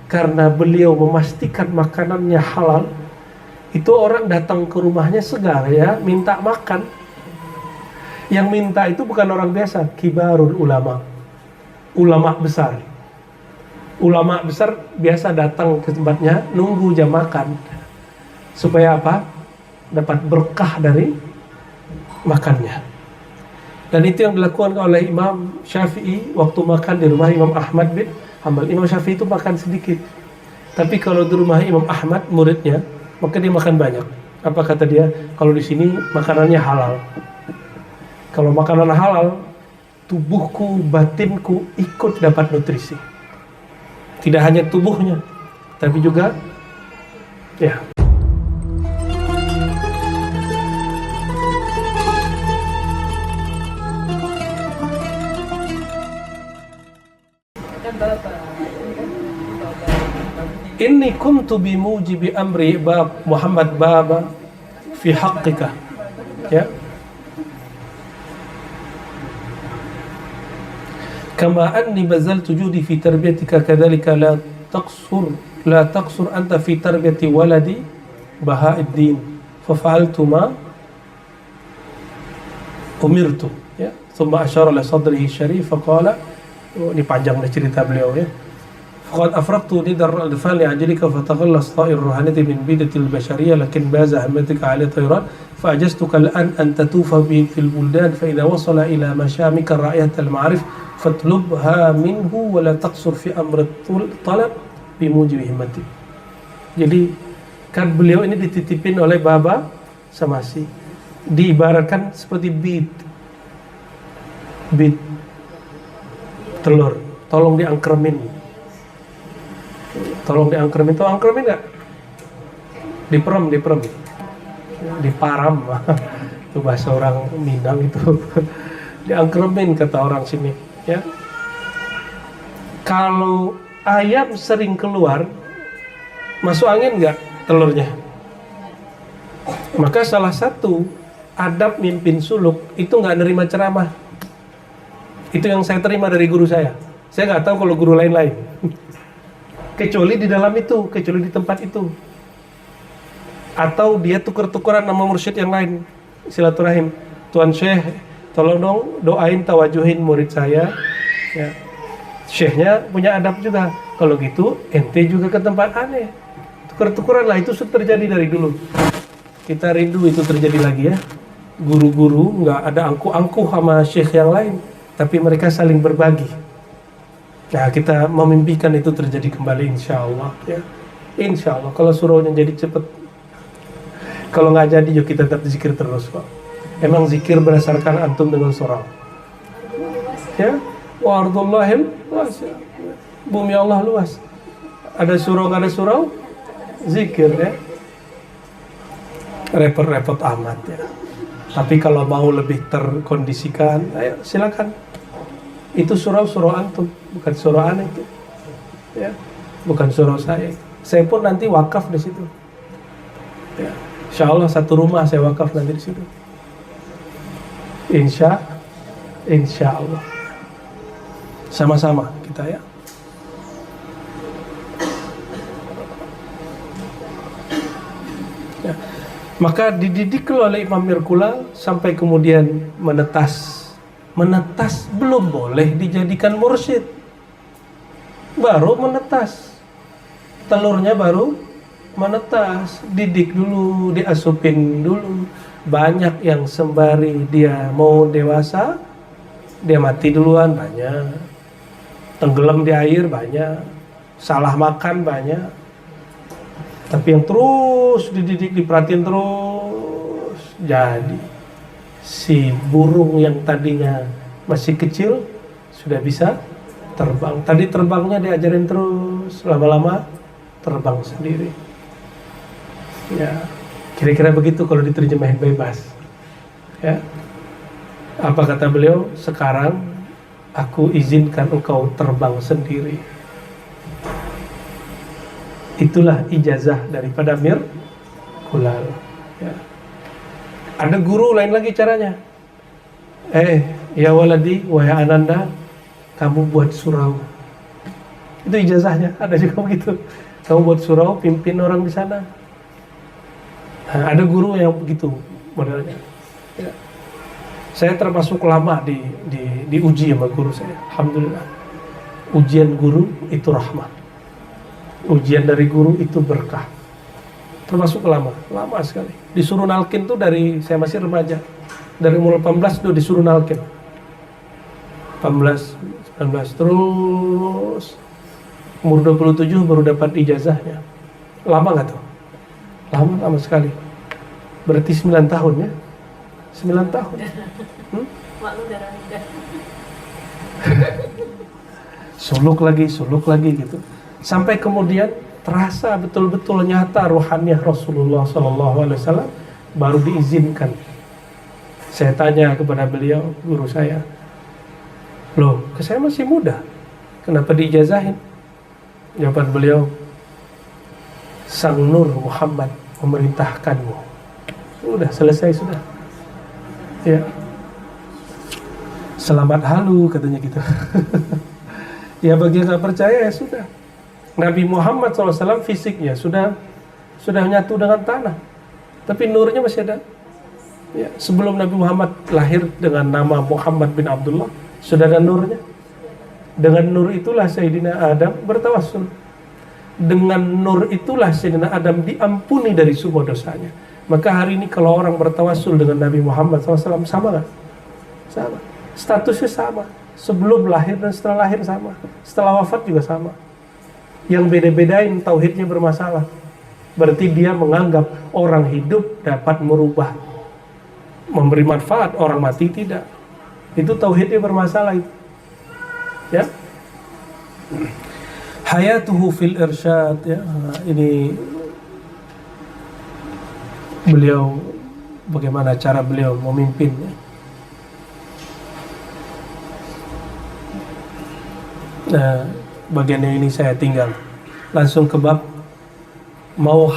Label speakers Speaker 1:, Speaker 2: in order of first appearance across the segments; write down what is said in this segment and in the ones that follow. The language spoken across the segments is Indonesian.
Speaker 1: karena beliau memastikan makanannya halal, itu orang datang ke rumahnya segar ya, minta makan. Yang minta itu bukan orang biasa, kibarul ulama, ulama besar. Ulama besar biasa datang ke tempatnya nunggu jam makan. Supaya apa? Dapat berkah dari makannya. Dan itu yang dilakukan oleh Imam Syafi'i waktu makan di rumah Imam Ahmad bin Hanbal. Imam Syafi'i itu makan sedikit. Tapi kalau di rumah Imam Ahmad muridnya, maka dia makan banyak. Apa kata dia? Kalau di sini makanannya halal. Kalau makanan halal, tubuhku, batinku ikut dapat nutrisi. Tidak hanya tubuhnya, tapi juga ya. Inni kuntu bimujibi amri bab Muhammad baba fi haqqika. Ya. Kama anni bazaltu judi fi tarbiyatika kadzalika la taqsur anta fi tarbiyati waladi bahaiddin fa fa'altu ma umirtu. Ya. Thumma asyara ila sadrihi syarif fa qala, ini panjang cerita beliau ya. فقد أفرقت ندر الأطفال لأجلك فتخلص طائر الروحانية من بيدة البشرية لكن باز همتك على طيران فأجزتك الآن أن تطوف به في البلدان فإذا وصل إلى مشامك رائحة المعارف فاطلبها منه ولا تقصر في أمر الطلب بموجب همتك. Jadi kan beliau ini dititipin oleh Baba Samasi, diibaratkan seperti bit telur, tolong diangkremin. Tolong diangkremin, tau angkremin nggak? Diperem, diparam, itu bahasa orang Minang itu. Diangkremin kata orang sini, ya. Kalau ayam sering keluar, masuk angin nggak telurnya? Maka salah satu adab mimpin suluk itu nggak nerima ceramah. Itu yang saya terima dari guru saya. Saya nggak tahu kalau guru lain-lain. Kecuali di dalam itu, kecuali di tempat itu. Atau dia tuker-tukeran nama mursyid yang lain, silaturahim. Tuan Syekh, tolong dong doain tawajuhin murid saya. Ya. Syekhnya punya adab juga. Kalau gitu, ente juga ke tempat aneh. Tuker-tukeran lah, itu sudah terjadi dari dulu. Kita rindu itu terjadi lagi ya. Guru-guru nggak ada angkuh-angkuh sama syekh yang lain, tapi mereka saling berbagi. Nah, kita memimpikan itu terjadi kembali insya Allah ya. Insya Allah, kalau suraunya jadi cepat. Kalau nggak jadi, yuk kita tetap zikir terus kok. Emang zikir berdasarkan antum dengan surau. Ya, wa ardullahil wasi'ah. Bumi Allah luas. Ada surau nggak ada surau, zikir ya. Repot-repot amat ya. Tapi kalau mau lebih terkondisikan, ayo silakan. Itu surau antum, bukan surau aneh itu, ya, bukan surau saya. Saya pun nanti wakaf di situ. Ya, insya Allah satu rumah saya wakaf nanti di situ. Insya Allah. Sama-sama kita ya. Ya. Maka dididik oleh Imam Mirkula sampai kemudian menetas belum boleh dijadikan mursyid, baru menetas, telurnya baru menetas, didik dulu, diasupin dulu. Banyak yang sembari dia mau dewasa, dia mati duluan banyak, tenggelam di air banyak, salah makan banyak. Tapi yang terus dididik, diperhatiin terus, jadi si burung yang tadinya masih kecil sudah bisa terbang. Tadi terbangnya diajarin terus, lama-lama terbang sendiri. Ya, kira-kira begitu kalau diterjemahin bebas. Ya, apa kata beliau? Sekarang aku izinkan engkau terbang sendiri. Itulah ijazah daripada Mirkulal. Ya. Ada guru lain lagi caranya. Ya waladi, wahai ananda, kamu buat surau. Itu ijazahnya, ada juga begitu. Kamu buat surau, pimpin orang di sana. Nah, ada guru yang begitu modelnya. Ya. Saya termasuk lama diuji sama guru saya. Alhamdulillah. Ujian guru itu rahmat. Ujian dari guru itu berkah. Termasuk lama sekali. Disuruh nalkin tuh dari saya masih remaja. Dari umur 18 tuh disuruh nalkin. 18, 19, terus umur 27 baru dapat ijazahnya. Lama nggak tuh? Lama sekali. Berarti 9 tahun ya? 9 tahun.
Speaker 2: Maklum darah muda.
Speaker 1: Suluk lagi gitu. Sampai kemudian terasa betul-betul nyata ruhaniyah Rasulullah SAW baru diizinkan. Saya tanya kepada beliau, guru saya, loh, saya masih muda, kenapa diijazahin? Jawaban beliau, Sang Nur Muhammad memerintahkanmu. Sudah selesai sudah. Ya. Selamat halu katanya gitu. Ya bagi yang nggak percaya ya sudah. Nabi Muhammad SAW fisiknya sudah nyatu dengan tanah, tapi nurnya masih ada. Ya, sebelum Nabi Muhammad lahir dengan nama Muhammad bin Abdullah sudah ada nurnya. Dengan nur itulah Sayyidina Adam bertawassul. Dengan nur itulah Sayyidina Adam diampuni dari semua dosanya. Maka hari ini kalau orang bertawassul dengan Nabi Muhammad SAW sama nggak? Sama. Statusnya sama. Sebelum lahir dan setelah lahir sama. Setelah wafat juga sama. Yang beda-bedain tauhidnya bermasalah. Berarti dia menganggap orang hidup dapat merubah, memberi manfaat, orang mati tidak. Itu tauhidnya bermasalah itu. Ya. Hayatuhu fil irsyad ya. Ini beliau, bagaimana cara beliau memimpin ya. Nah, bagian ini saya tinggal. Langsung ke bab mau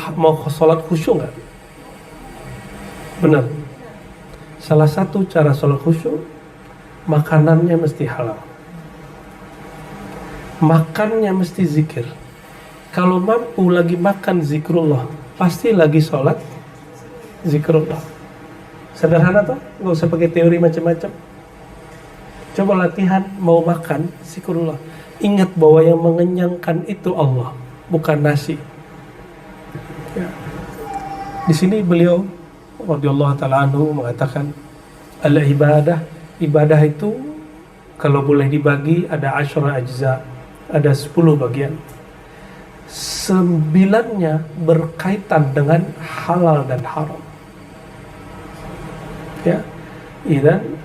Speaker 1: sholat khusyuk nggak? Benar. Salah satu cara sholat khusyuk, makanannya mesti halal. Makannya mesti zikir. Kalau mampu lagi makan zikrullah, pasti lagi sholat zikrullah. Sederhana tuh, nggak usah pakai teori macam-macam. Coba latihan mau makan zikrullah. Ingat bahwa yang mengenyangkan itu Allah, bukan nasi. Ya. Di sini beliau radhiyallahu ta'ala anhu mengatakan ibadah itu kalau boleh dibagi ada 10 ajza, ada 10 bagian. 9-nya berkaitan dengan halal dan haram. Ya. Idzan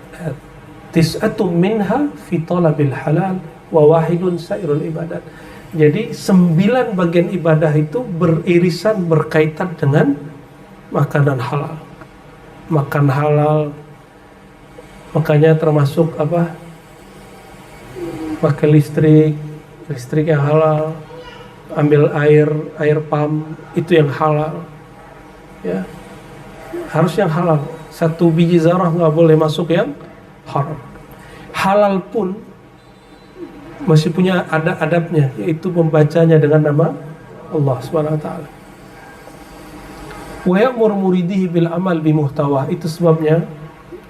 Speaker 1: tis'atun minha fi talabil halal wa wahidun sairul ibadat. Jadi 9 bagian ibadah itu beririsan berkaitan dengan makanan halal. Makan halal, makanya termasuk apa? Pakai listrik yang halal, ambil air pump itu yang halal. Ya. Harus yang halal. 1 biji zarah nggak boleh masuk yang haram. Halal pun masih punya adab-adabnya, yaitu membacanya dengan nama Allah Subhanahu wa taala. Wa ya'mur muridihi bil amal bi muhtawa. Itu sebabnya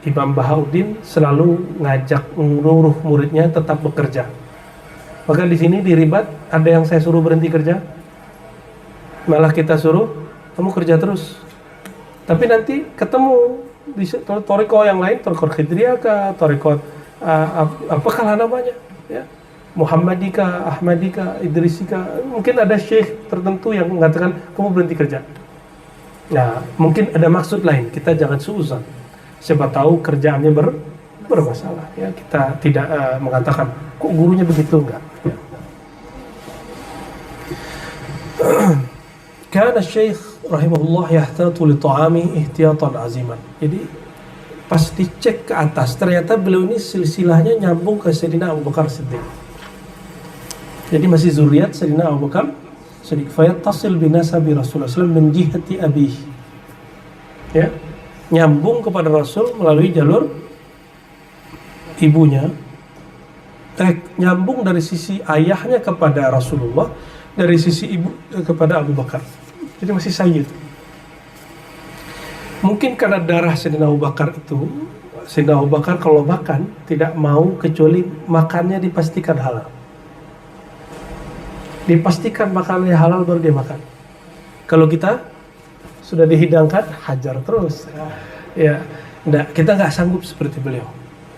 Speaker 1: Imam Bahauddin selalu ngajak menyuruh muridnya tetap bekerja. Maka di sini di Ribat ada yang saya suruh berhenti kerja. Malah kita suruh kamu kerja terus. Tapi nanti ketemu di toriko yang lain, toriko Khidriyah kah, toriko apakah namanya, ya. Muhammadika, Ahmadika, Idrisika, mungkin ada syekh tertentu yang mengatakan kamu berhenti kerja. Nah, mungkin ada maksud lain, kita jangan suuzan. Siapa tahu kerjaannya bermasalah. Ya, kita tidak mengatakan kok gurunya begitu, enggak. Ya. Kana syekh rahimahullah yahtatu li ta'ami ihtiyatan aziman. Jadi pas dicek ke atas ternyata beliau ini silsilahnya nyambung ke Sayyidina Abu Bakar Siddiq. Jadi masih zuriat Sayyidina Abu Bakar Siddiq. Fayattasil binasabi Rasulullah SAW min jihati abih. Ya, nyambung kepada Rasul melalui jalur ibunya nyambung dari sisi ayahnya kepada Rasulullah, dari sisi ibu kepada Abu Bakar. Jadi masih sayyid. Mungkin karena darah Sayyidina Abu Bakar itu, Sayyidina Abu Bakar kalau makan tidak mau kecuali makannya dipastikan halal. Dipastikan makanannya halal baru dia makan. Kalau kita sudah dihidangkan, hajar terus. Ya, kita nggak sanggup seperti beliau.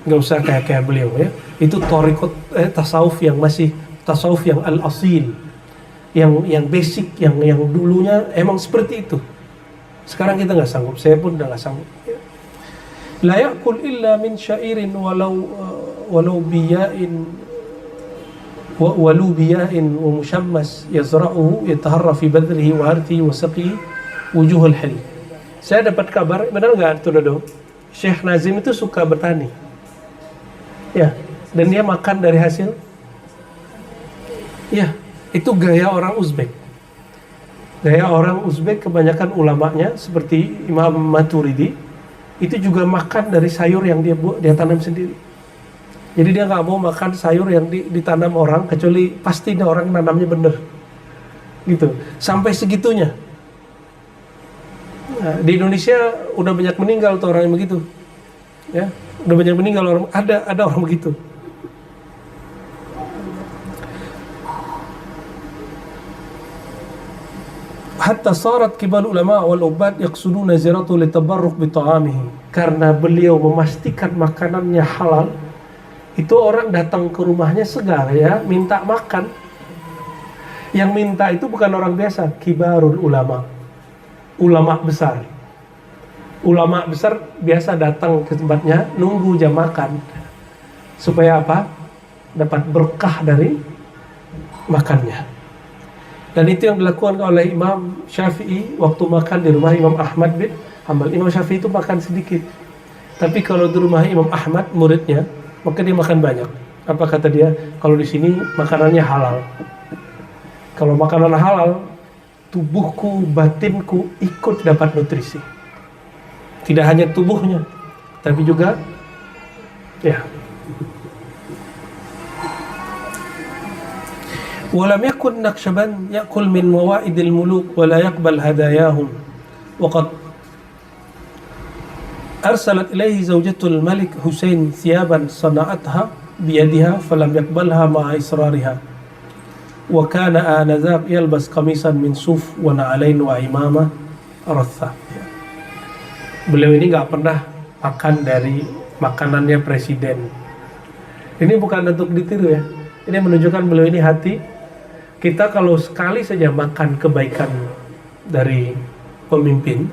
Speaker 1: Nggak usah kayak beliau ya. Itu thariqat tasawuf yang masih tasawuf yang al-asil, yang basic, yang dulunya emang seperti itu. Sekarang kita nggak sanggup, saya pun udah nggak sanggup. La ya'kul illa min syairin walau biyain walu biyain wa mushammas yazra'uhu yataharra fi badrihi wa hartihi wa saqihi wujuhul hil. Saya dapat kabar, benar nggak tuh Dodo? Syekh Nazim itu suka bertani. Ya, dan dia makan dari hasil. Ya, itu gaya orang Uzbek. Gaya orang Uzbek kebanyakan ulamanya seperti Imam Maturidi itu juga makan dari sayur yang dia tanam sendiri. Jadi dia nggak mau makan sayur yang ditanam orang kecuali pasti ada orang nanamnya bener, gitu. Sampai segitunya. Nah, di Indonesia udah banyak meninggal tuh orang yang begitu, ya. Udah banyak meninggal orang, ada orang begitu. Hatta sarat kibal ulama wal ubad yaqsuduna ziyaratu litabarruk bi ta'amihi. Karena beliau memastikan makanannya halal, itu orang datang ke rumahnya segar ya, minta makan. Yang minta itu bukan orang biasa, kibarul ulama. Ulama besar. Ulama besar biasa datang ke tempatnya nunggu jam makan. Supaya apa? Dapat berkah dari makannya. Dan itu yang dilakukan oleh Imam Syafi'i waktu makan di rumah Imam Ahmad bin Hanbal. Imam Syafi'i itu makan sedikit. Tapi kalau di rumah Imam Ahmad muridnya, maka dia makan banyak. Apa kata dia? Kalau di sini makanannya halal. Kalau makanan halal, tubuhku, batinku ikut dapat nutrisi. Tidak hanya tubuhnya, tapi juga ya. Walam yakun Naqsyaband ya'kul min mawaidil muluk wa la yaqbal hadayahum. Waqad arsalat ilaihi zawjatul Malik Husain thiyaban sana'atha biyadiha falam yaqbalha ma'a israriha. Wa kana anadhab yalbas qamisan min suf wa na'alain wa imamah ratha. Beliau ini nggak pernah makan dari makanannya presiden. Ini bukan untuk ditiru ya. Ini menunjukkan beliau ini hati. Kita kalau sekali saja makan kebaikan dari pemimpin,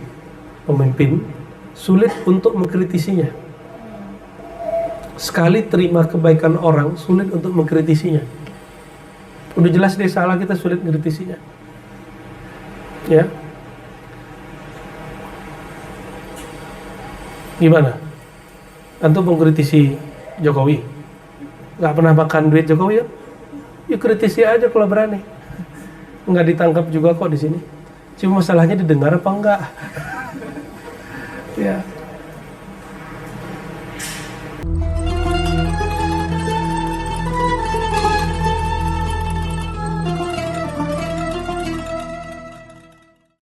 Speaker 1: sulit untuk mengkritisinya. Sekali terima kebaikan orang, sulit untuk mengkritisinya. Udah jelas dia salah, kita sulit mengkritisinya. Ya. Gimana? Antum mengkritisi Jokowi? Nggak pernah makan duit Jokowi ya? Ya kritisi aja kalau berani. Nggak ditangkap juga kok di sini. Cuma masalahnya didengar apa enggak? Ya.